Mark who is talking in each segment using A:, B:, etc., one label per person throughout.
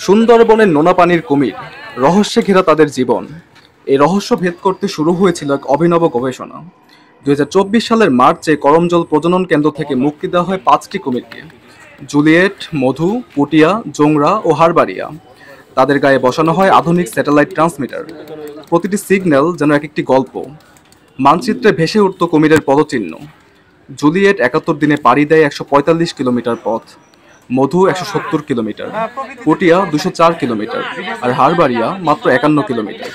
A: সুন্দরবনের নোনা পানির কুমির, রহস্যে ঘেরা তাদের জীবন। এই রহস্য ভেদ করতে শুরু হয়েছিল এক অভিনব গবেষণা। 2024 সালের মার্চে করমজল প্রজনন কেন্দ্র থেকে মুক্তি দেওয়া হয় 5টি কুমিরকে: জুলিয়েট, মধু, পুটিয়া, জোংরা ও হারবারিয়া। তাদের গায়ে বসানো হয় আধুনিক স্যাটেলাইট ট্রান্সমিটার। প্রতিটি সিগন্যাল যেন এক একটি গল্প। মানচিত্রে ভেসে উঠত কুমিরের পদচিহ্ন। জুলিয়েট 71 দিনে পাড়ি দেয় 145 কিলোমিটার পথ, মধু 170 কিলোমিটার, পটিয়া 204 কিলোমিটার, আর হারবারিয়া মাত্র 51 কিলোমিটার।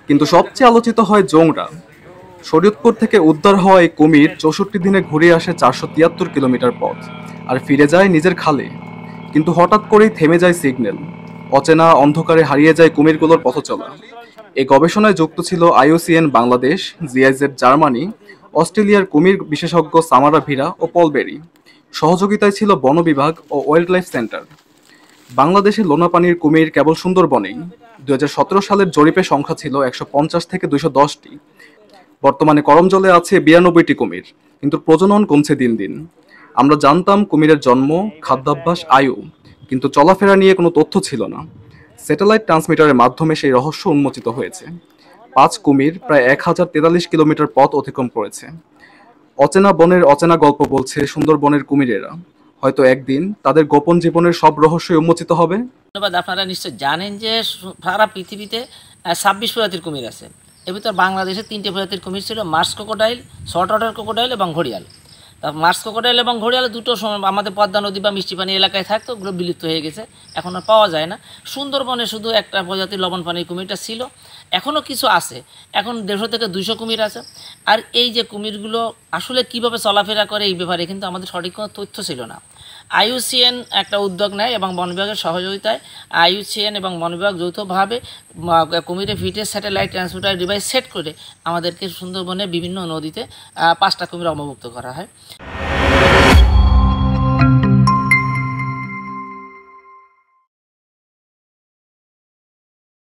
A: কিন্তু সবচেয়ে আলোচিত হয় জোংরা। শরীয়তপুর থেকে উদ্ধার হওয়া এই কুমির 64 দিনে ঘুরে আসে 473 কিলোমিটার পথ আর ফিরে যায় নিজের খালে। কিন্তু হঠাৎ করেই থেমে যায় সিগন্যাল। অচেনা অন্ধকারে হারিয়ে যায় কুমিরগুলোর পথচলা। এই গবেষণায় যুক্ত ছিল IUCN বাংলাদেশ, জিআইজেড জার্মানি, অস্ট্রেলিয়ার কুমির বিশেষজ্ঞ সামারা ভিরা ও পল বেরি। সহযোগিতায় ছিল বন বিভাগ ও ওয়াইল্ড লাইফ সেন্টার। বাংলাদেশের লোনা পানির কুমির কেবল সুন্দরবনেই। 2017 সালের জরিপে সংখ্যা ছিল 150 থেকে 210টি। বর্তমানে করমজলে আছে 92টি কুমির, কিন্তু প্রজনন কমছে দিন দিন। আমরা জানতাম কুমিরের জন্ম, খাদ্যাভ্যাস, আয়ু, কিন্তু চলাফেরা নিয়ে কোনো তথ্য ছিল না। স্যাটেলাইট ট্রান্সমিটারের মাধ্যমে সেই রহস্য উন্মোচিত হয়েছে। 5 কুমির প্রায় 1043 কিলোমিটার পথ অতিক্রম করেছে। অচেনা বনের অচেনা গল্প বলছে সুন্দরবনের কুমিরেরা। হয়তো একদিন তাদের গোপন জীবনের সব রহস্যই উন্মোচিত হবে।
B: ধন্যবাদ। আপনারা নিশ্চয় জানেন যে সারা পৃথিবীতে 26 প্রজাতির কুমির আছে। এর ভিতর বাংলাদেশে 3টে প্রজাতির কুমির ছিল: marsh crocodile, salt water crocodile এবং ঘড়িয়াল। মার্স ক্রোকোডাইল এবং ঘড়িয়াল দুটো সময় আমাদের পদ্মা নদী বা মিষ্টি পানি এলাকায় থাকতো, ওগুলো বিলুপ্ত হয়ে গেছে, এখন আর পাওয়া যায় না। সুন্দরবনে শুধু একটা প্রজাতির লবণ পানির কুমিরটা ছিল, এখনও কিছু আছে। এখন 150 থেকে 200 কুমির আছে। আর এই যে কুমিরগুলো আসলে কিভাবে চলাফেরা করে এই ব্যাপারে কিন্তু আমাদের সঠিক কোনো তথ্য ছিল না। IUCN একটা উদ্যোগ নেয় এবং বন বিভাগের সহযোগিতায় IUCN এবং বন বিভাগ যৌথভাবে কুমিরের ফিটে স্যাটেলাইট ট্রান্সমিটার ডিভাইস সেট করে আমাদেরকে সুন্দরবনের বিভিন্ন নদীতে 5টা কুমির অবমুক্ত করা হয়।